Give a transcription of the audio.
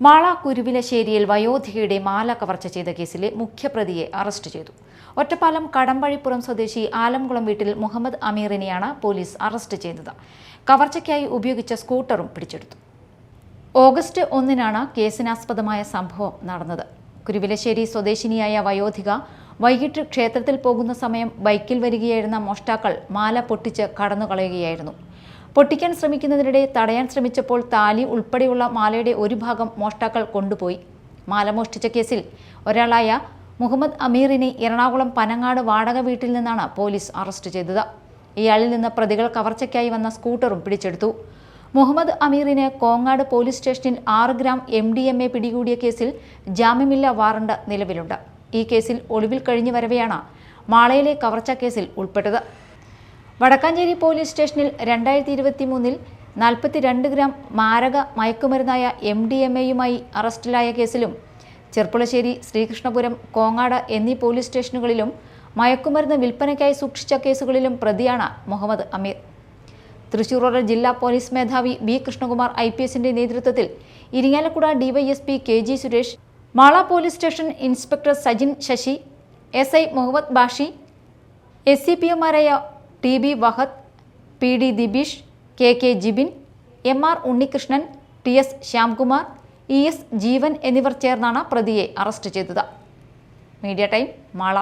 മാള കുരുവിലശ്ശേരിയിൽ വയോധികയുടെ മാല കവർച്ച ചെയ്ത കേസിലെ മുഖ്യപ്രതിയെ അറസ്റ്റ് ചെയ്തു. ഒറ്റപ്പാലം കടമ്പഴിപ്പുറം സ്വദേശി ആലംകുളം വീട്ടിൽ മുഹമ്മദ് അമീറിനെയാണ് പോലീസ് അറസ്റ്റ് ചെയ്തത്. കവർച്ചയ്ക്കായി ഉപയോഗിച്ച സ്കൂട്ടറും പിടിച്ചെടുത്തു. ഓഗസ്റ്റ് 1-നാണ് കേസിനാസ്പദമായ സംഭവം നടന്നത്. കുരുവിലശ്ശേരി സ്വദേശിനിയായ വയോധിക വൈകിട്ട് ക്ഷേത്രത്തിൽ പോകുന്ന സമയം ബൈക്കിൽ വരികയായിരുന്ന മോഷ്ടാക്കൾ മാല പൊട്ടിച്ച് കടന്നുകളയുകയായിരുന്നു. പൊട്ടിക്കാൻ ശ്രമിക്കുന്നതിനിടെ തടയാൻ ശ്രമിച്ചപ്പോൾ താലി ഉൾപ്പെടെയുള്ള മാലയുടെ ഒരു ഭാഗം മോഷ്ടാക്കൾ കൊണ്ടുപോയി. മാല മോഷ്ടിച്ച കേസിൽ ഒരാളായ മുഹമ്മദ് അമീറിനെ എറണാകുളം പനങ്ങാട് വാടക വീട്ടിൽ നിന്നാണ് പോലീസ് അറസ്റ്റ് ചെയ്തത്. ഇയാളിൽ നിന്ന് പ്രതികൾ കവർച്ചയ്ക്കായി വന്ന സ്കൂട്ടറും പിടിച്ചെടുത്തു. മുഹമ്മദ് അമീറിന് കോങ്ങാട് പോലീസ് സ്റ്റേഷനിൽ 6 ഗ്രാം MDMA പിടികൂടിയ കേസിൽ ജാമ്യമില്ലാ വാറണ്ട് നിലവിലുണ്ട്. ഈ കേസിൽ ഒളിവിൽ കഴിഞ്ഞു വരവെയാണ് മാളയിലെ കവർച്ചാ കേസിൽ ഉൾപ്പെട്ടത്. വടക്കാഞ്ചേരി പോലീസ് സ്റ്റേഷനിൽ 2023-ൽ 42 ഗ്രാം മാരക മയക്കുമരുന്നായ MDMA-യുമായി അറസ്റ്റിലായ കേസിലും ചെർപ്പുളശ്ശേരി, ശ്രീകൃഷ്ണപുരം, കോങ്ങാട് എന്നീ പോലീസ് സ്റ്റേഷനുകളിലും മയക്കുമരുന്ന് വിൽപ്പനയ്ക്കായി സൂക്ഷിച്ച കേസുകളിലും പ്രതിയാണ് മുഹമ്മദ് അമീർ. തൃശൂർ ജില്ലാ പോലീസ് മേധാവി B. കൃഷ്ണകുമാർ IPS-ന്റെ നേതൃത്വത്തിൽ Irinjalakuda DYSP KG Suresh, Mala police station inspector Sajin Sasi, SI Muhammad Bashi, SCPമാരായ TB Vahad, PD Dibeesh, KK Jibin, MR Unnikrishnan, TS Shyamkumar, ES Jeevan എന്നിവർ ചേർന്നാണ് പ്രതിയെ അറസ്റ്റ് ചെയ്തത്. Media time, Mala.